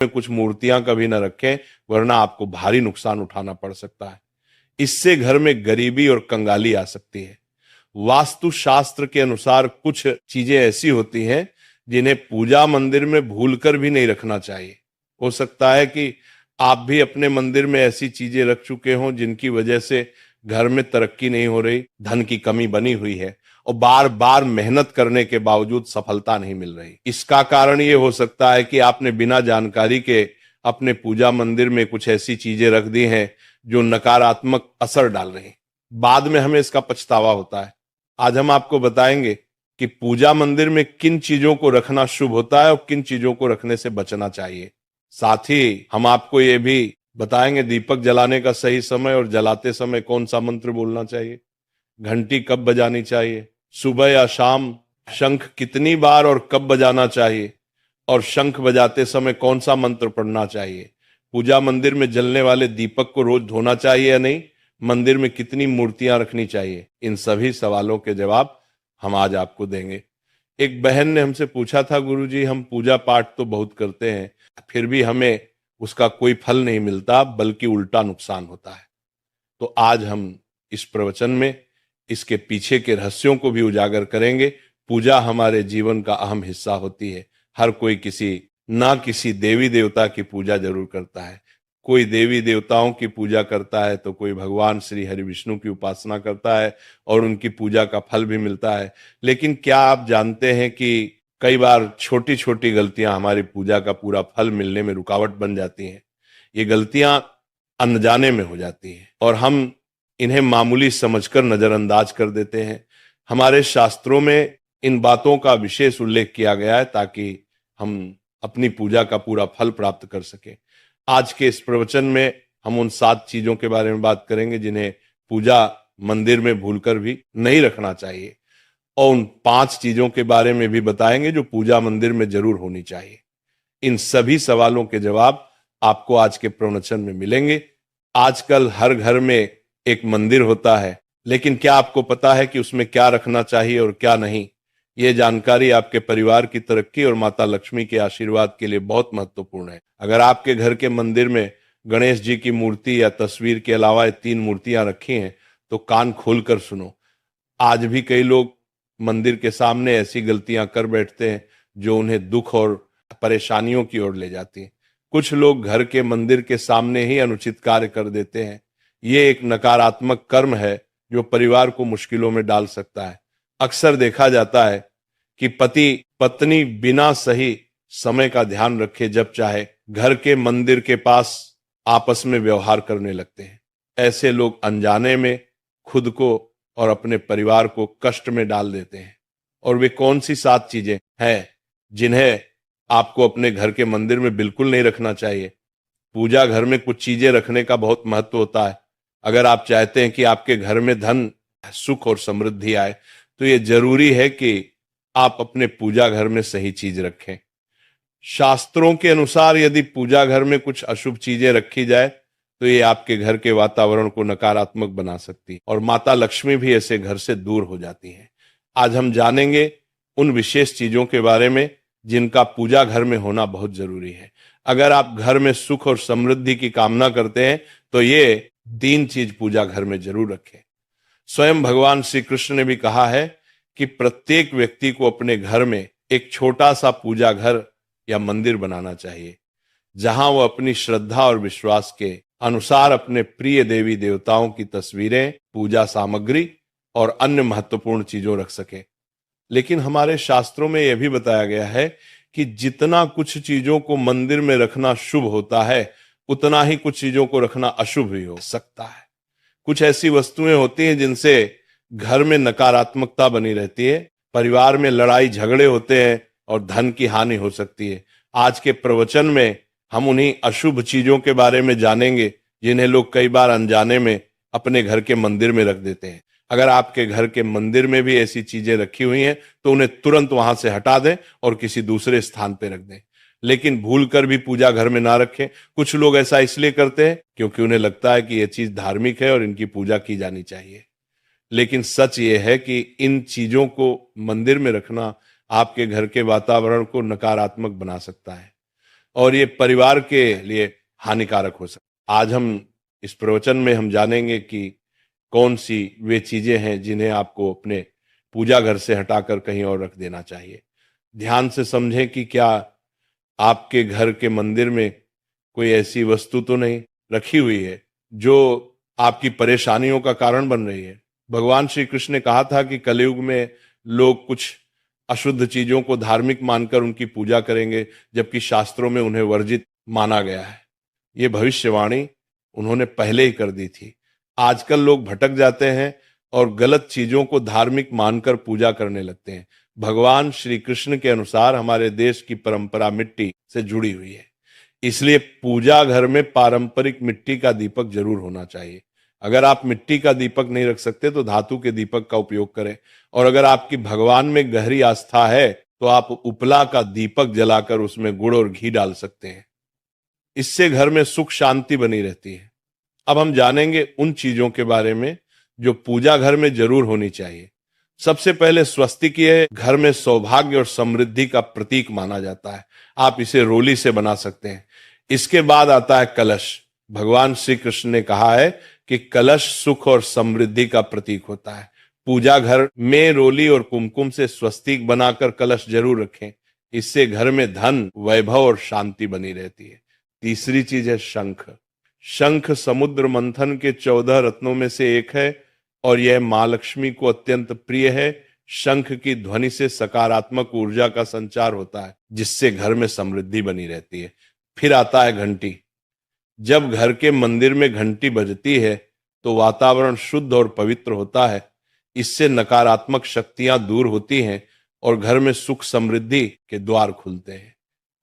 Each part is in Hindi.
में कुछ मूर्तियां कभी न रखें, वरना आपको भारी नुकसान उठाना पड़ सकता है। इससे घर में गरीबी और कंगाली आ सकती है। वास्तु शास्त्र के अनुसार कुछ चीजें ऐसी होती हैं जिन्हें पूजा मंदिर में भूलकर भी नहीं रखना चाहिए। हो सकता है कि आप भी अपने मंदिर में ऐसी चीजें रख चुके हों जिनकी वजह से घर में तरक्की नहीं हो रही, धन की कमी बनी हुई है और बार बार मेहनत करने के बावजूद सफलता नहीं मिल रही। इसका कारण ये हो सकता है कि आपने बिना जानकारी के अपने पूजा मंदिर में कुछ ऐसी चीजें रख दी हैं जो नकारात्मक असर डाल रही हैं। बाद में हमें इसका पछतावा होता है। आज हम आपको बताएंगे कि पूजा मंदिर में किन चीजों को रखना शुभ होता है और किन चीजों को रखने से बचना चाहिए। साथ ही हम आपको ये भी बताएंगे दीपक जलाने का सही समय और जलाते समय कौन सा मंत्र बोलना चाहिए, घंटी कब बजानी चाहिए, सुबह या शाम शंख कितनी बार और कब बजाना चाहिए, और शंख बजाते समय कौन सा मंत्र पढ़ना चाहिए, पूजा मंदिर में जलने वाले दीपक को रोज धोना चाहिए या नहीं, मंदिर में कितनी मूर्तियां रखनी चाहिए। इन सभी सवालों के जवाब हम आज आपको देंगे। एक बहन ने हमसे पूछा था, गुरुजी हम पूजा पाठ तो बहुत करते हैं, फिर भी हमें उसका कोई फल नहीं मिलता, बल्कि उल्टा नुकसान होता है। तो आज हम इस प्रवचन में इसके पीछे के रहस्यों को भी उजागर करेंगे। पूजा हमारे जीवन का अहम हिस्सा होती है। हर कोई किसी देवी देवता की पूजा जरूर करता है। कोई देवी देवताओं की पूजा करता है तो कोई भगवान श्री हरि विष्णु की उपासना करता है और उनकी पूजा का फल भी मिलता है। लेकिन क्या आप जानते हैं कि कई बार छोटी छोटी गलतियां हमारी पूजा का पूरा फल मिलने में रुकावट बन जाती हैं। ये गलतियां अनजाने में हो जाती हैं और हम इन्हें मामूली समझकर नजरअंदाज कर देते हैं। हमारे शास्त्रों में इन बातों का विशेष उल्लेख किया गया है ताकि हम अपनी पूजा का पूरा फल प्राप्त कर सकें। आज के इस प्रवचन में हम उन 7 चीजों के बारे में बात करेंगे जिन्हें पूजा मंदिर में भूलकर भी नहीं रखना चाहिए, और उन 5 चीजों के बारे में भी बताएंगे जो पूजा मंदिर में जरूर होनी चाहिए। इन सभी सवालों के जवाब आपको आज के प्रवचन में मिलेंगे। आजकल हर घर में एक मंदिर होता है, लेकिन क्या आपको पता है कि उसमें क्या रखना चाहिए और क्या नहीं? ये जानकारी आपके परिवार की तरक्की और माता लक्ष्मी के आशीर्वाद के लिए बहुत महत्वपूर्ण है। अगर आपके घर के मंदिर में गणेश जी की मूर्ति या तस्वीर के अलावा 3 मूर्तियां रखी हैं तो कान खोलकर सुनो। आज भी कई लोग मंदिर के सामने ऐसी गलतियां कर बैठते हैं जो उन्हें दुख और परेशानियों की ओर ले जाती हैं। कुछ लोग घर के मंदिर के सामने ही अनुचित कार्य कर देते हैं। ये एक नकारात्मक कर्म है जो परिवार को मुश्किलों में डाल सकता है। अक्सर देखा जाता है कि पति पत्नी बिना सही समय का ध्यान रखे जब चाहे घर के मंदिर के पास आपस में व्यवहार करने लगते हैं। ऐसे लोग अनजाने में खुद को और अपने परिवार को कष्ट में डाल देते हैं। और वे कौन सी 7 चीजें हैं जिन्हें आपको अपने घर के मंदिर में बिल्कुल नहीं रखना चाहिए? पूजा घर में कुछ चीजें रखने का बहुत महत्व होता है। अगर आप चाहते हैं कि आपके घर में धन, सुख और समृद्धि आए तो ये जरूरी है कि आप अपने पूजा घर में सही चीज रखें। शास्त्रों के अनुसार यदि पूजा घर में कुछ अशुभ चीजें रखी जाए तो ये आपके घर के वातावरण को नकारात्मक बना सकती है और माता लक्ष्मी भी ऐसे घर से दूर हो जाती है। आज हम जानेंगे उन विशेष चीजों के बारे में जिनका पूजा घर में होना बहुत जरूरी है। अगर आप घर में सुख और समृद्धि की कामना करते हैं तो ये 3 चीज पूजा घर में जरूर रखें। स्वयं भगवान श्री कृष्ण ने भी कहा है कि प्रत्येक व्यक्ति को अपने घर में एक छोटा सा पूजा घर या मंदिर बनाना चाहिए, जहां वो अपनी श्रद्धा और विश्वास के अनुसार अपने प्रिय देवी देवताओं की तस्वीरें, पूजा सामग्री और अन्य महत्वपूर्ण चीजों रख सके। लेकिन हमारे शास्त्रों में यह भी बताया गया है कि जितना कुछ चीजों को मंदिर में रखना शुभ होता है, उतना ही कुछ चीजों को रखना अशुभ भी हो सकता है। कुछ ऐसी वस्तुएं होती हैं जिनसे घर में नकारात्मकता बनी रहती है, परिवार में लड़ाई झगड़े होते हैं और धन की हानि हो सकती है। आज के प्रवचन में हम उन्हीं अशुभ चीजों के बारे में जानेंगे जिन्हें लोग कई बार अनजाने में अपने घर के मंदिर में रख देते हैं। अगर आपके घर के मंदिर में भी ऐसी चीजें रखी हुई हैं तो उन्हें तुरंत वहां से हटा दें और किसी दूसरे स्थान पर रख दें। लेकिन भूल कर भी पूजा घर में ना रखें। कुछ लोग ऐसा इसलिए करते हैं क्योंकि उन्हें लगता है कि यह चीज धार्मिक है और इनकी पूजा की जानी चाहिए। लेकिन सच ये है कि इन चीजों को मंदिर में रखना आपके घर के वातावरण को नकारात्मक बना सकता है। और ये परिवार के लिए हानिकारक हो सकता है। आज हम इस प्रवचन में हम जानेंगे कि कौन सी वे चीजें हैं जिन्हें आपको अपने पूजा घर से हटाकर कहीं और रख देना चाहिए। ध्यान से समझें कि क्या आपके घर के मंदिर में कोई ऐसी वस्तु तो नहीं रखी हुई है जो आपकी परेशानियों का कारण बन रही है। भगवान श्री कृष्ण ने कहा था कि कलयुग में लोग कुछ अशुद्ध चीजों को धार्मिक मानकर उनकी पूजा करेंगे, जबकि शास्त्रों में उन्हें वर्जित माना गया है। ये भविष्यवाणी उन्होंने पहले ही कर दी थी। आजकल लोग भटक जाते हैं और गलत चीजों को धार्मिक मानकर पूजा करने लगते हैं। भगवान श्री कृष्ण के अनुसार हमारे देश की परंपरा मिट्टी से जुड़ी हुई है, इसलिए पूजा घर में पारंपरिक मिट्टी का दीपक जरूर होना चाहिए। अगर आप मिट्टी का दीपक नहीं रख सकते तो धातु के दीपक का उपयोग करें, और अगर आपकी भगवान में गहरी आस्था है तो आप उपला का दीपक जलाकर उसमें गुड़ और घी डाल सकते हैं। इससे घर में सुख शांति बनी रहती है। अब हम जानेंगे उन चीजों के बारे में जो पूजा घर में जरूर होनी चाहिए। सबसे पहले स्वस्तिक ये घर में सौभाग्य और समृद्धि का प्रतीक माना जाता है। आप इसे रोली से बना सकते हैं। इसके बाद आता है कलश। भगवान श्री कृष्ण ने कहा है कि कलश सुख और समृद्धि का प्रतीक होता है। पूजा घर में रोली और कुमकुम से स्वस्तिक बनाकर कलश जरूर रखें। इससे घर में धन, वैभव और शांति बनी रहती है। तीसरी चीज है शंख। शंख समुद्र मंथन के 14 रत्नों में से एक है और यह मां लक्ष्मी को अत्यंत प्रिय है। शंख की ध्वनि से सकारात्मक ऊर्जा का संचार होता है, जिससे घर में समृद्धि बनी रहती है। फिर आता है घंटी। जब घर के मंदिर में घंटी बजती है तो वातावरण शुद्ध और पवित्र होता है। इससे नकारात्मक शक्तियां दूर होती हैं और घर में सुख समृद्धि के द्वार खुलते हैं।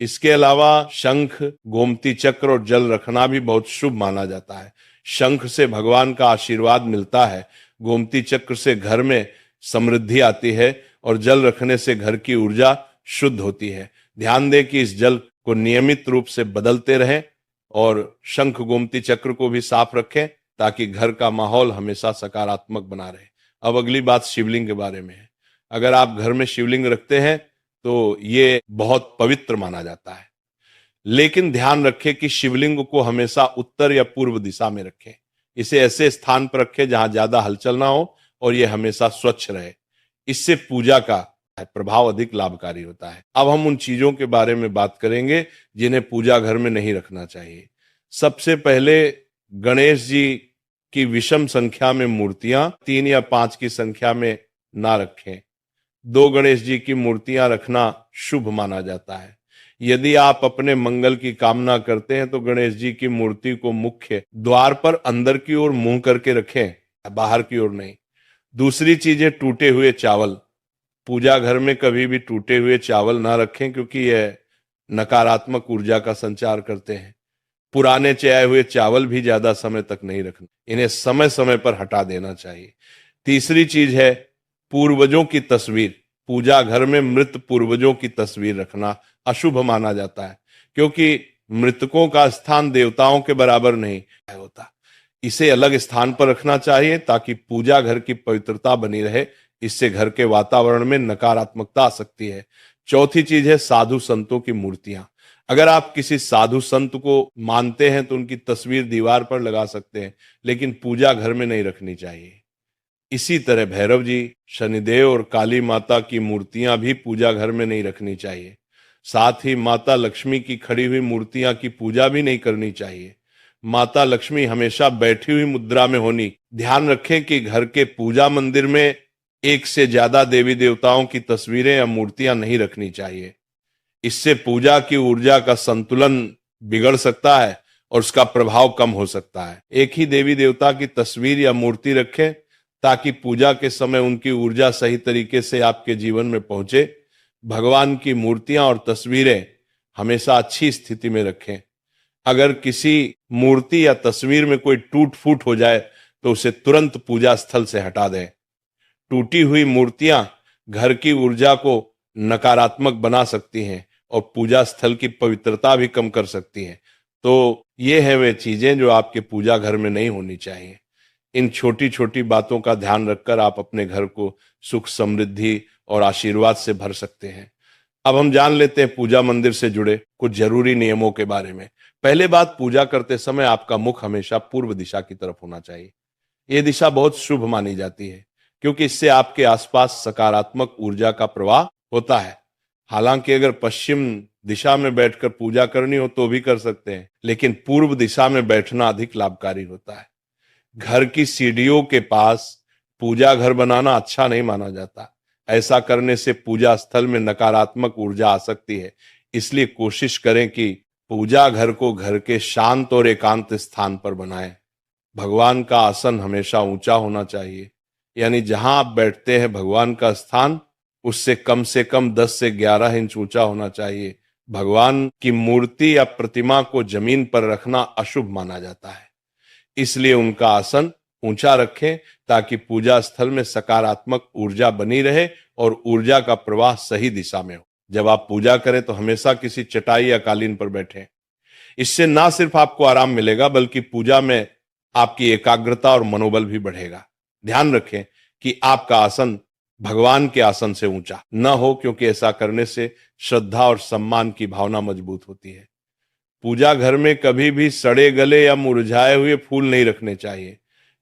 इसके अलावा शंख, गोमती चक्र और जल रखना भी बहुत शुभ माना जाता है। शंख से भगवान का आशीर्वाद मिलता है, गोमती चक्र से घर में समृद्धि आती है और जल रखने से घर की ऊर्जा शुद्ध होती है। ध्यान दें कि इस जल को नियमित रूप से बदलते रहें और शंख गोमती चक्र को भी साफ रखें ताकि घर का माहौल हमेशा सकारात्मक बना रहे। अब अगली बात शिवलिंग के बारे में है। अगर आप घर में शिवलिंग रखते हैं तो ये बहुत पवित्र माना जाता है, लेकिन ध्यान रखें कि शिवलिंग को हमेशा उत्तर या पूर्व दिशा में रखें। इसे ऐसे स्थान पर रखें जहां ज्यादा हलचल ना हो और यह हमेशा स्वच्छ रहे। इससे पूजा का प्रभाव अधिक लाभकारी होता है। अब हम उन चीजों के बारे में बात करेंगे जिन्हें पूजा घर में नहीं रखना चाहिए। सबसे पहले गणेश जी की विषम संख्या में मूर्तियां 3 या 5 की संख्या में ना रखें। 2 गणेश जी की मूर्तियां रखना शुभ माना जाता है। यदि आप अपने मंगल की कामना करते हैं तो गणेश जी की मूर्ति को मुख्य द्वार पर अंदर की ओर मुंह करके रखें, बाहर की ओर नहीं। दूसरी चीज है टूटे हुए चावल। पूजा घर में कभी भी टूटे हुए चावल ना रखें क्योंकि यह नकारात्मक ऊर्जा का संचार करते हैं। पुराने चयाए हुए चावल भी ज्यादा समय तक नहीं रखना, इन्हें समय समय पर हटा देना चाहिए। तीसरी चीज है पूर्वजों की तस्वीर। पूजा घर में मृत पूर्वजों की तस्वीर रखना अशुभ माना जाता है क्योंकि मृतकों का स्थान देवताओं के बराबर नहीं होता। इसे अलग स्थान पर रखना चाहिए ताकि पूजा घर की पवित्रता बनी रहे। इससे घर के वातावरण में नकारात्मकता आ सकती है। चौथी चीज है साधु संतों की मूर्तियां। अगर आप किसी साधु संत को मानते हैं तो उनकी तस्वीर दीवार पर लगा सकते हैं, लेकिन पूजा घर में नहीं रखनी चाहिए। इसी तरह भैरव जी, शनिदेव और काली माता की मूर्तियां भी पूजा घर में नहीं रखनी चाहिए। साथ ही माता लक्ष्मी की खड़ी हुई मूर्तियां की पूजा भी नहीं करनी चाहिए। माता लक्ष्मी हमेशा बैठी हुई मुद्रा में होनी। ध्यान रखें कि घर के पूजा मंदिर में एक से ज्यादा देवी देवताओं की तस्वीरें या मूर्तियां नहीं रखनी चाहिए। इससे पूजा की ऊर्जा का संतुलन बिगड़ सकता है और उसका प्रभाव कम हो सकता है। एक ही देवी देवता की तस्वीर या मूर्ति रखें ताकि पूजा के समय उनकी ऊर्जा सही तरीके से आपके जीवन में पहुंचे। भगवान की मूर्तियां और तस्वीरें हमेशा अच्छी स्थिति में रखें। अगर किसी मूर्ति या तस्वीर में कोई टूट फूट हो जाए तो उसे तुरंत पूजा स्थल से हटा दें। टूटी हुई मूर्तियां घर की ऊर्जा को नकारात्मक बना सकती हैं और पूजा स्थल की पवित्रता भी कम कर सकती हैं। तो ये हैं वे चीजें जो आपके पूजा घर में नहीं होनी चाहिए। इन छोटी छोटी बातों का ध्यान रखकर आप अपने घर को सुख, समृद्धि और आशीर्वाद से भर सकते हैं। अब हम जान लेते हैं पूजा मंदिर से जुड़े कुछ जरूरी नियमों के बारे में। पहले बात, पूजा करते समय आपका मुख हमेशा पूर्व दिशा की तरफ होना चाहिए। यह दिशा बहुत शुभ मानी जाती है क्योंकि इससे आपके आसपास सकारात्मक ऊर्जा का प्रवाह होता है। हालांकि अगर पश्चिम दिशा में बैठकर पूजा करनी हो तो भी कर सकते हैं, लेकिन पूर्व दिशा में बैठना अधिक लाभकारी होता है। घर की सीढ़ियों के पास पूजा घर बनाना अच्छा नहीं माना जाता। ऐसा करने से पूजा स्थल में नकारात्मक ऊर्जा आ सकती है। इसलिए कोशिश करें कि पूजा घर को घर के शांत और एकांत स्थान पर बनाएं। भगवान का आसन हमेशा ऊंचा होना चाहिए, यानी जहां आप बैठते हैं भगवान का स्थान उससे कम 10 से 11 इंच ऊंचा होना चाहिए। भगवान की मूर्ति या प्रतिमा को जमीन पर रखना अशुभ माना जाता है, इसलिए उनका आसन ऊंचा रखें ताकि पूजा स्थल में सकारात्मक ऊर्जा बनी रहे और ऊर्जा का प्रवाह सही दिशा में हो। जब आप पूजा करें तो हमेशा किसी चटाई या कालीन पर बैठें। इससे ना सिर्फ आपको आराम मिलेगा बल्कि पूजा में आपकी एकाग्रता और मनोबल भी बढ़ेगा। ध्यान रखें कि आपका आसन भगवान के आसन से ऊंचा न हो, क्योंकि ऐसा करने से श्रद्धा और सम्मान की भावना मजबूत होती है। पूजा घर में कभी भी सड़े गले या मुरझाए हुए फूल नहीं रखने चाहिए।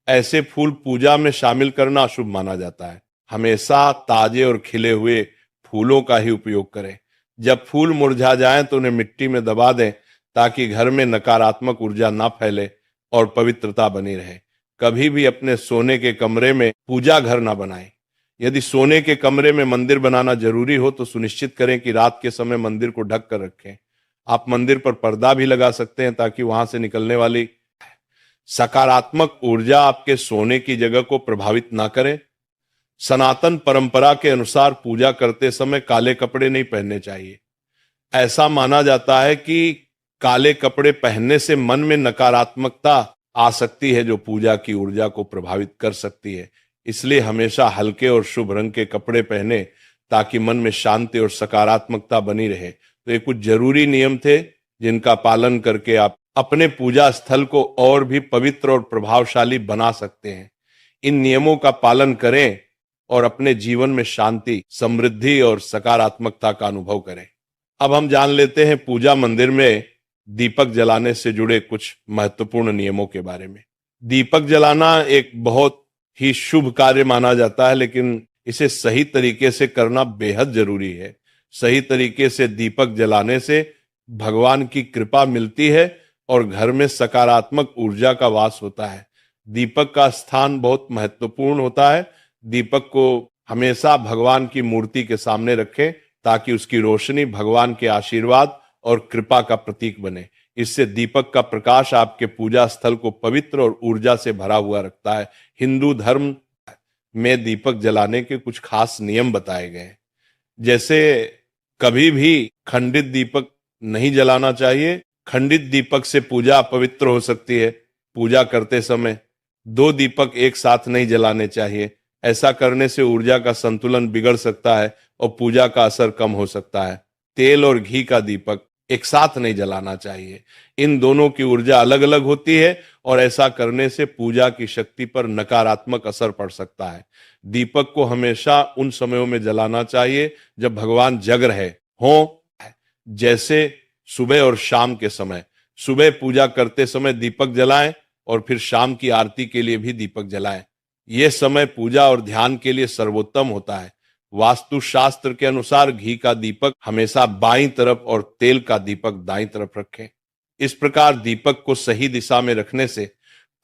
ऐसे फूल पूजा में शामिल करना अशुभ माना जाता है। हमेशा ताजे और खिले हुए फूलों का ही उपयोग करें। जब फूल मुरझा जाएं तो उन्हें मिट्टी में दबा दें ताकि घर में नकारात्मक ऊर्जा ना फैले और पवित्रता बनी रहे। कभी भी अपने सोने के कमरे में पूजा घर ना बनाएं। यदि सोने के कमरे में मंदिर बनाना जरूरी हो तो सुनिश्चित करें कि रात के समय मंदिर को ढक कर रखें। आप मंदिर पर पर्दा भी लगा सकते हैं ताकि वहां से निकलने वाली सकारात्मक ऊर्जा आपके सोने की जगह को प्रभावित ना करे। सनातन परंपरा के अनुसार पूजा करते समय काले कपड़े नहीं पहनने चाहिए। ऐसा माना जाता है कि काले कपड़े पहनने से मन में नकारात्मकता आ सकती है जो पूजा की ऊर्जा को प्रभावित कर सकती है। इसलिए हमेशा हल्के और शुभ रंग के कपड़े पहने ताकि मन में शांति और सकारात्मकता बनी रहे। तो ये कुछ जरूरी नियम थे जिनका पालन करके आप अपने पूजा स्थल को और भी पवित्र और प्रभावशाली बना सकते हैं। इन नियमों का पालन करें और अपने जीवन में शांति, समृद्धि और सकारात्मकता का अनुभव करें। अब हम जान लेते हैं पूजा मंदिर में दीपक जलाने से जुड़े कुछ महत्वपूर्ण नियमों के बारे में। दीपक जलाना एक बहुत ही शुभ कार्य माना जाता है, लेकिन इसे सही तरीके से करना बेहद जरूरी है। सही तरीके से दीपक जलाने से भगवान की कृपा मिलती है और घर में सकारात्मक ऊर्जा का वास होता है। दीपक का स्थान बहुत महत्वपूर्ण होता है। दीपक को हमेशा भगवान की मूर्ति के सामने रखें ताकि उसकी रोशनी भगवान के आशीर्वाद और कृपा का प्रतीक बने। इससे दीपक का प्रकाश आपके पूजा स्थल को पवित्र और ऊर्जा से भरा हुआ रखता है। हिंदू धर्म में दीपक जलाने के कुछ खास नियम बताए गए हैं। जैसे कभी भी खंडित दीपक नहीं जलाना चाहिए। खंडित दीपक से पूजा अपवित्र हो सकती है। पूजा करते समय 2 दीपक एक साथ नहीं जलाने चाहिए। ऐसा करने से ऊर्जा का संतुलन बिगड़ सकता है और पूजा का असर कम हो सकता है। तेल और घी का दीपक एक साथ नहीं जलाना चाहिए। इन दोनों की ऊर्जा अलग अलग होती है और ऐसा करने से पूजा की शक्ति पर नकारात्मक असर पड़ सकता है। दीपक को हमेशा उन समयों में जलाना चाहिए जब भगवान जग रहे हों, जैसे सुबह और शाम के समय। सुबह पूजा करते समय दीपक जलाएं और फिर शाम की आरती के लिए भी दीपक जलाएं। यह समय पूजा और ध्यान के लिए सर्वोत्तम होता है। वास्तु शास्त्र के अनुसार घी का दीपक हमेशा बाईं तरफ और तेल का दीपक दाईं तरफ रखें। इस प्रकार दीपक को सही दिशा में रखने से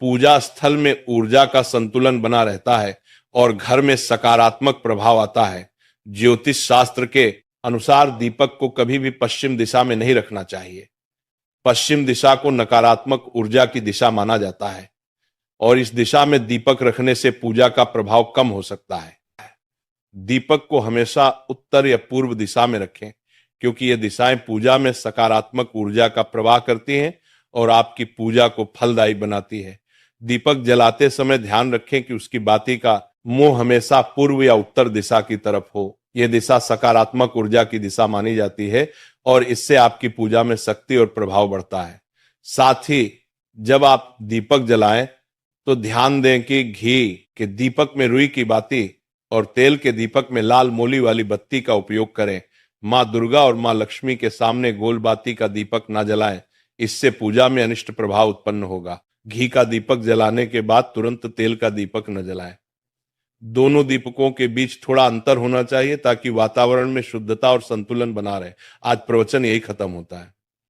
पूजा स्थल में ऊर्जा का संतुलन बना रहता है और घर में सकारात्मक प्रभाव आता है। ज्योतिष शास्त्र के अनुसार दीपक को कभी भी पश्चिम दिशा में नहीं रखना चाहिए। पश्चिम दिशा को नकारात्मक ऊर्जा की दिशा माना जाता है और इस दिशा में दीपक रखने से पूजा का प्रभाव कम हो सकता है। दीपक को हमेशा उत्तर या पूर्व दिशा में रखें क्योंकि ये दिशाएं पूजा में सकारात्मक ऊर्जा का प्रवाह करती हैं और आपकी पूजा को फलदायी बनाती है। दीपक जलाते समय ध्यान रखें कि उसकी बाती का मुंह हमेशा पूर्व या उत्तर दिशा की तरफ हो। यह दिशा सकारात्मक ऊर्जा की दिशा मानी जाती है और इससे आपकी पूजा में शक्ति और प्रभाव बढ़ता है। साथ ही जब आप दीपक जलाएं तो ध्यान दें कि घी के दीपक में रुई की बाती और तेल के दीपक में लाल मोली वाली बत्ती का उपयोग करें माँ दुर्गा और माँ लक्ष्मी के सामने गोल बाती का दीपक ना जलाएं, इससे पूजा में अनिष्ट प्रभाव उत्पन्न होगा। घी का दीपक जलाने के बाद तुरंत तेल का दीपक न जलाएं। दोनों दीपकों के बीच थोड़ा अंतर होना चाहिए ताकि वातावरण में शुद्धता और संतुलन बना रहे। आज प्रवचन यही खत्म होता है।